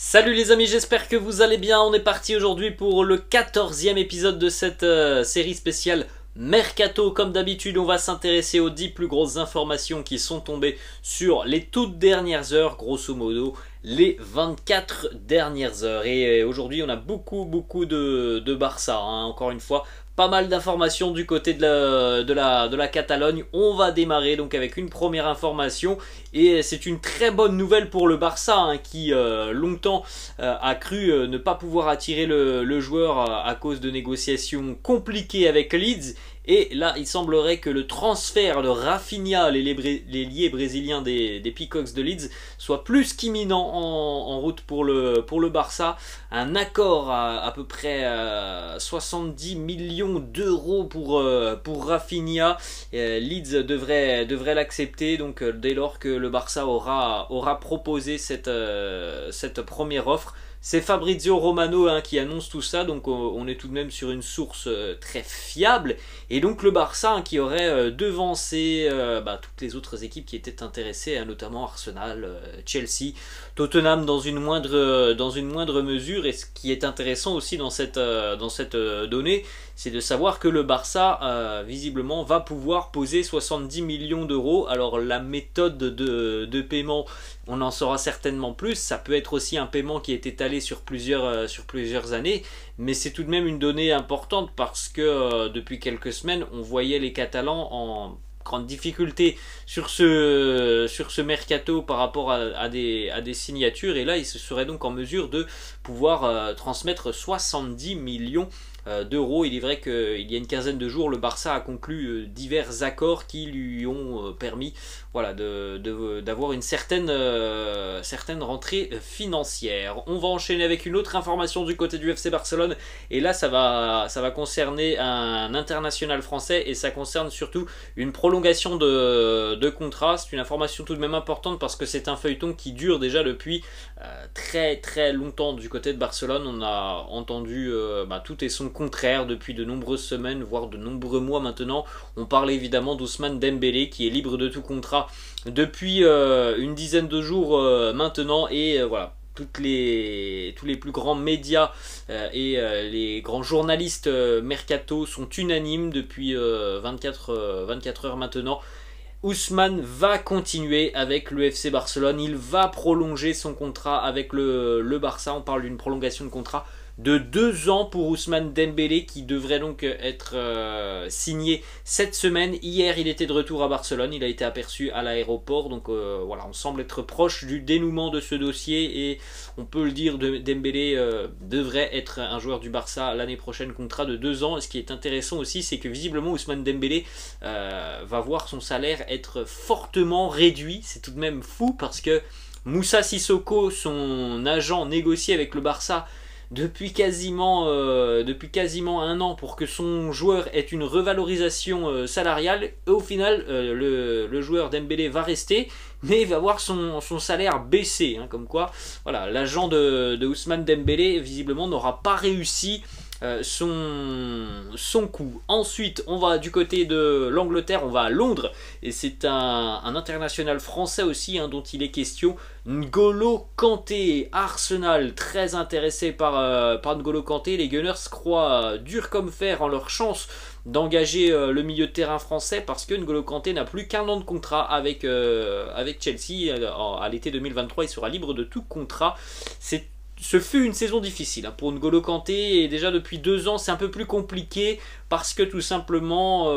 Salut les amis, j'espère que vous allez bien. On est parti aujourd'hui pour le 14e épisode de cette série spéciale Mercato. Comme d'habitude, on va s'intéresser aux 10 plus grosses informations qui sont tombées sur les toutes dernières heures, grosso modo les 24 dernières heures. Et aujourd'hui, on a beaucoup de Barça, hein. Encore une fois, pas mal d'informations du côté de la Catalogne. On va démarrer donc avec une première information et c'est une très bonne nouvelle pour le Barça, hein, qui longtemps a cru ne pas pouvoir attirer le joueur à cause de négociations compliquées avec Leeds. Et là, il semblerait que le transfert de Rafinha, l'ailier brésilien des Peacocks de Leeds, soit plus qu'imminent en route pour le Barça. Un accord à peu près 70 millions d'euros pour Rafinha. Leeds devrait l'accepter, donc dès lors que le Barça aura proposé cette première offre. C'est Fabrizio Romano, hein, qui annonce tout ça, donc on est tout de même sur une source très fiable. Et donc le Barça, hein, qui aurait devancé toutes les autres équipes qui étaient intéressées, hein, notamment Arsenal, Chelsea, Tottenham dans une moindre mesure. Et ce qui est intéressant aussi dans cette donnée, c'est de savoir que le Barça visiblement va pouvoir poser 70 millions d'euros. Alors la méthode de paiement, on en saura certainement plus. Ça peut être aussi un paiement qui est étalé sur plusieurs années, mais c'est tout de même une donnée importante parce que depuis quelques semaines, on voyait les Catalans en grande difficulté sur ce mercato par rapport à des signatures, et là ils se seraient donc en mesure de pouvoir transmettre 70 millions d'euros. Il est vrai qu'il y a une quinzaine de jours, le Barça a conclu divers accords qui lui ont permis, voilà, d'avoir une certaine rentrée financière. On va enchaîner avec une autre information du côté du FC Barcelone, et là ça va concerner un international français, et ça concerne surtout une prolongation de contrat. C'est une information tout de même importante parce que c'est un feuilleton qui dure déjà depuis très longtemps du côté de Barcelone. On a entendu tout et son contraire depuis de nombreuses semaines, voire de nombreux mois maintenant. On parle évidemment d'Ousmane Dembélé qui est libre de tout contrat depuis une dizaine de jours maintenant, et voilà. Tous les plus grands médias et les grands journalistes mercato sont unanimes depuis 24 heures maintenant. Ousmane va continuer avec le FC Barcelone, il va prolonger son contrat avec le Barça. On parle d'une prolongation de contrat de 2 ans pour Ousmane Dembélé, qui devrait donc être signé cette semaine. Hier, il était de retour à Barcelone, il a été aperçu à l'aéroport, donc voilà, on semble être proche du dénouement de ce dossier, et on peut le dire, Dembélé devrait être un joueur du Barça l'année prochaine, contrat de 2 ans. Et ce qui est intéressant aussi, c'est que visiblement Ousmane Dembélé va voir son salaire être fortement réduit. C'est tout de même fou parce que Moussa Sissoko, son agent, négocie avec le Barça depuis quasiment 1 an pour que son joueur ait une revalorisation salariale. Et au final, le joueur Dembélé va rester, mais il va voir son salaire baisser, hein, comme quoi, voilà, l'agent de Ousmane Dembélé visiblement n'aura pas réussi son coup. Ensuite, on va du côté de l'Angleterre, on va à Londres, et c'est un international français aussi, hein, dont il est question. N'Golo Kanté, Arsenal très intéressé par N'Golo Kanté. Les Gunners croient dur comme fer en leur chance d'engager le milieu de terrain français, parce que N'Golo Kanté n'a plus qu'1 an de contrat avec Chelsea. À l'été 2023, il sera libre de tout contrat. Ce fut une saison difficile, hein, pour N'Golo Kanté, et déjà depuis 2 ans c'est un peu plus compliqué parce que tout simplement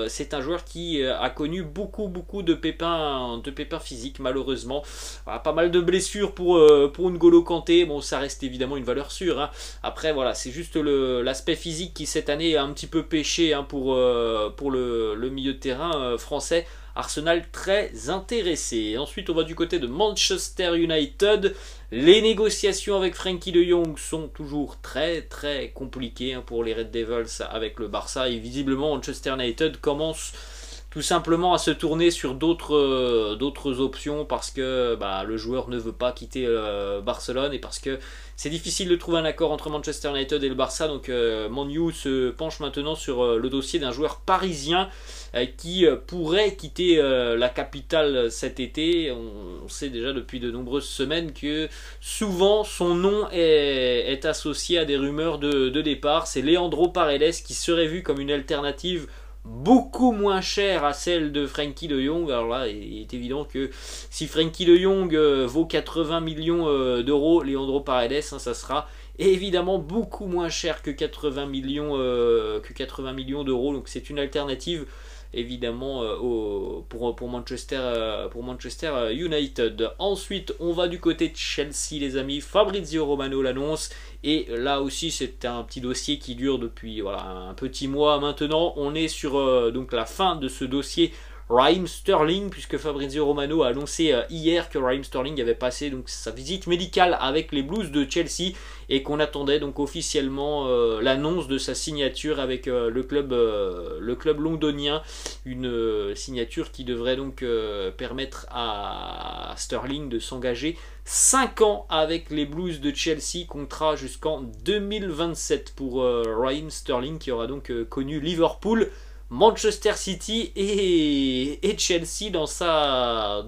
c'est un joueur qui a connu beaucoup de pépins physiques, malheureusement. Voilà, pas mal de blessures pour N'Golo Kanté. Bon, ça reste évidemment une valeur sûre, hein. Après voilà, c'est juste l'aspect physique qui cette année a un petit peu pêché, hein, pour le milieu de terrain français. Arsenal très intéressé. Ensuite, on va du côté de Manchester United. Les négociations avec Frenkie de Jong sont toujours très compliquées, hein, pour les Red Devils avec le Barça. Et visiblement, Manchester United commence tout simplement à se tourner sur d'autres options parce que le joueur ne veut pas quitter Barcelone et parce que c'est difficile de trouver un accord entre Manchester United et le Barça. Donc Man U se penche maintenant sur le dossier d'un joueur parisien qui pourrait quitter la capitale cet été. On sait déjà depuis de nombreuses semaines que souvent son nom est associé à des rumeurs de départ. C'est Leandro Paredes qui serait vu comme une alternative beaucoup moins chère à celle de Frenkie de Jong. Alors là, il est évident que si Frenkie de Jong vaut 80 millions d'euros, Leandro Paredes, ça sera évidemment beaucoup moins cher que 80 millions d'euros. Donc c'est une alternative évidemment pour Manchester United. Ensuite, on va du côté de Chelsea, les amis. Fabrizio Romano l'annonce. Et là aussi, c'est un petit dossier qui dure depuis un petit mois maintenant. On est sur donc la fin de ce dossier Raheem Sterling, puisque Fabrizio Romano a annoncé hier que Raheem Sterling avait passé donc sa visite médicale avec les Blues de Chelsea et qu'on attendait donc officiellement l'annonce de sa signature avec le club londonien, une signature qui devrait donc permettre à Sterling de s'engager 5 ans avec les Blues de Chelsea, contrat jusqu'en 2027 pour Raheem Sterling, qui aura donc connu Liverpool, Manchester City et Chelsea dans sa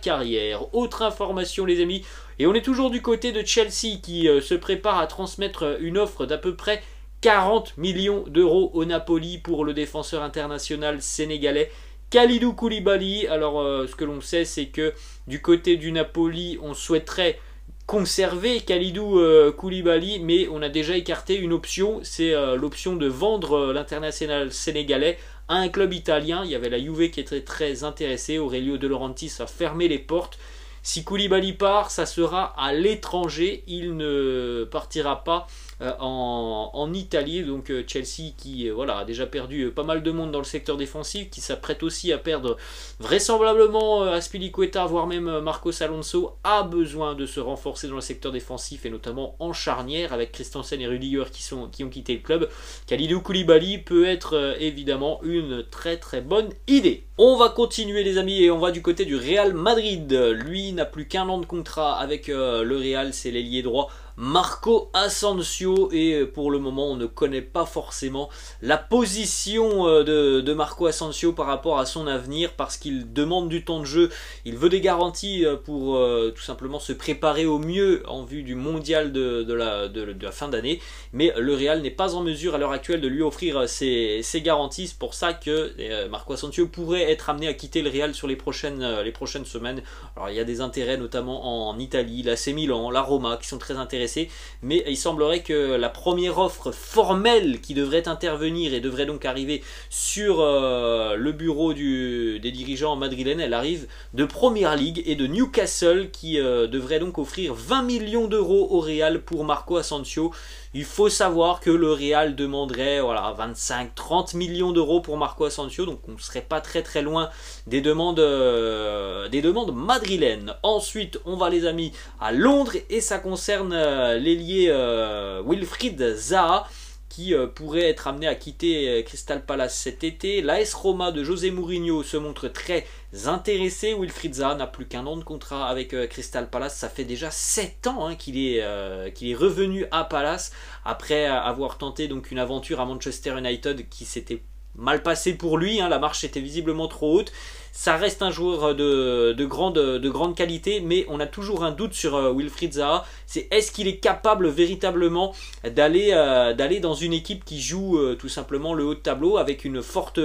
carrière. Autre information, les amis, et on est toujours du côté de Chelsea qui se prépare à transmettre une offre d'à peu près 40 millions d'euros au Napoli pour le défenseur international sénégalais Kalidou Koulibaly. Alors ce que l'on sait, c'est que du côté du Napoli, on souhaiterait conserver Kalidou Koulibaly, mais on a déjà écarté une option, c'est l'option de vendre l'international sénégalais à un club italien. Il y avait la Juve qui était très intéressée, Aurelio De Laurentiis a fermé les portes. Si Koulibaly part, ça sera à l'étranger, il ne partira pas en Italie. Donc Chelsea qui a déjà perdu pas mal de monde dans le secteur défensif, qui s'apprête aussi à perdre vraisemblablement Azpilicueta, voire même Marcos Alonso, a besoin de se renforcer dans le secteur défensif et notamment en charnière avec Christensen et Rudiger qui ont quitté le club. Kalidou Koulibaly peut être évidemment une très très bonne idée. On va continuer, les amis, et on va du côté du Real Madrid. Lui n'a plus qu'un an de contrat avec le Real, c'est l'ailier droit Marco Asensio, et pour le moment on ne connaît pas forcément la position de Marco Asensio par rapport à son avenir, parce qu'il demande du temps de jeu, il veut des garanties pour tout simplement se préparer au mieux en vue du mondial de la fin d'année, mais le Real n'est pas en mesure à l'heure actuelle de lui offrir ces garanties. C'est pour ça que Marco Asensio pourrait être amené à quitter le Real sur les prochaines semaines. Alors il y a des intérêts notamment en Italie, l'AC Milan, la Roma qui sont très intéressés, mais il semblerait que la première offre formelle qui devrait intervenir et devrait donc arriver sur le bureau des dirigeants madrilènes, elle arrive de Premier League et de Newcastle, qui devrait donc offrir 20 millions d'euros au Real pour Marco Asensio. Il faut savoir que le Real demanderait 25-30 millions d'euros pour Marco Asensio, donc on ne serait pas très très loin des demandes madrilènes. Ensuite, on va, les amis, à Londres, et ça concerne l'ailier Wilfried Zaha, qui pourrait être amené à quitter Crystal Palace cet été. L'AS Roma de José Mourinho se montre très intéressé. Wilfried Zaha n'a plus qu'un an de contrat avec Crystal Palace. Ça fait déjà 7 ans qu'il est revenu à Palace après avoir tenté donc une aventure à Manchester United qui s'était mal passé pour lui, la marche était visiblement trop haute. Ça reste un joueur de grande qualité, mais on a toujours un doute sur Wilfried Zaha. C'est est-ce qu'il est capable véritablement d'aller dans une équipe qui joue tout simplement le haut de tableau, avec une forte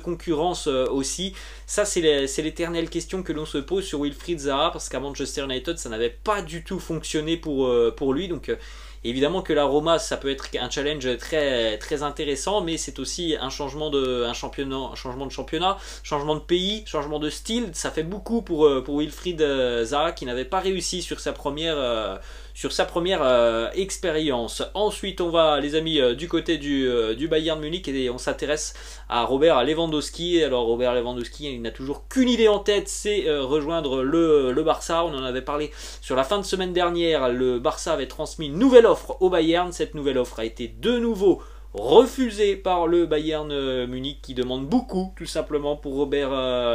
concurrence aussi. Ça, c'est l'éternelle question que l'on se pose sur Wilfried Zaha, parce qu'à Manchester United, ça n'avait pas du tout fonctionné pour lui. Donc évidemment que la Roma, ça peut être un challenge très, très intéressant, mais c'est aussi un changement de championnat, changement de pays, changement de style. Ça fait beaucoup pour Wilfried Zaha, qui n'avait pas réussi sur sa première expérience. Ensuite, on va, les amis, du côté du Bayern Munich, et on s'intéresse à Robert Lewandowski. Alors Robert Lewandowski, il n'a toujours qu'une idée en tête, c'est rejoindre le Barça. On en avait parlé sur la fin de semaine dernière. Le Barça avait transmis une nouvelle offre au Bayern. Cette nouvelle offre a été de nouveau refusé par le Bayern Munich qui demande beaucoup tout simplement pour Robert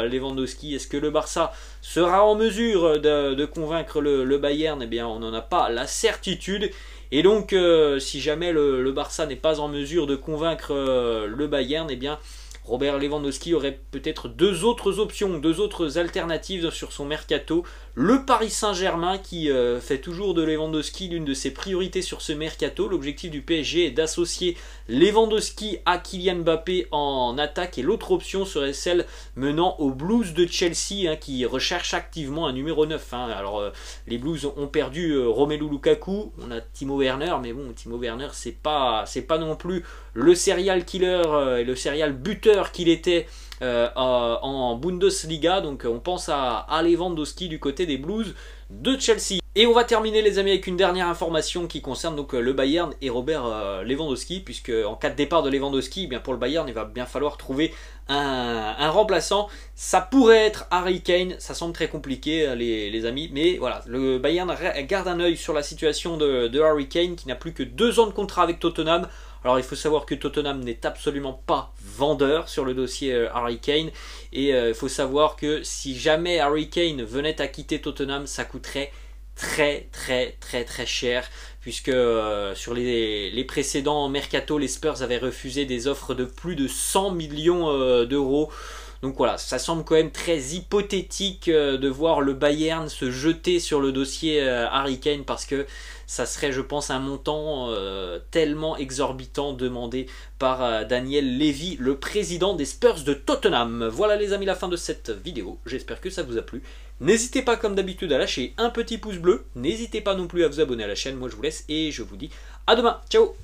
Lewandowski. Est-ce que le Barça sera en mesure de convaincre le Bayern? Eh bien on n'en a pas la certitude. Et donc si jamais le Barça n'est pas en mesure de convaincre le Bayern, eh bien Robert Lewandowski aurait peut-être deux autres options, deux autres alternatives sur son mercato. Le Paris Saint-Germain qui fait toujours de Lewandowski l'une de ses priorités sur ce mercato. L'objectif du PSG est d'associer Lewandowski à Kylian Mbappé en attaque. Et l'autre option serait celle menant aux Blues de Chelsea qui recherchent activement un numéro 9. Alors les Blues ont perdu Romelu Lukaku, on a Timo Werner, mais bon, Timo Werner c'est pas non plus le serial killer et le serial buteur qu'il était en Bundesliga. Donc on pense à Lewandowski du côté des Blues de Chelsea. Et on va terminer les amis avec une dernière information qui concerne donc le Bayern et Robert Lewandowski, puisque en cas de départ de Lewandowski, eh bien pour le Bayern il va bien falloir trouver un remplaçant. Ça pourrait être Harry Kane, ça semble très compliqué les amis, mais voilà, le Bayern garde un œil sur la situation de Harry Kane qui n'a plus que 2 ans de contrat avec Tottenham. Alors il faut savoir que Tottenham n'est absolument pas vendeur sur le dossier Harry Kane, et il faut savoir que si jamais Harry Kane venait à quitter Tottenham, ça coûterait très cher, puisque sur les précédents mercato, les Spurs avaient refusé des offres de plus de 100 millions d'euros. Donc voilà, ça semble quand même très hypothétique de voir le Bayern se jeter sur le dossier Harry Kane, parce que ça serait, je pense, un montant tellement exorbitant demandé par Daniel Levy, le président des Spurs de Tottenham. Voilà les amis, la fin de cette vidéo. J'espère que ça vous a plu. N'hésitez pas comme d'habitude à lâcher un petit pouce bleu. N'hésitez pas non plus à vous abonner à la chaîne. Moi je vous laisse et je vous dis à demain. Ciao!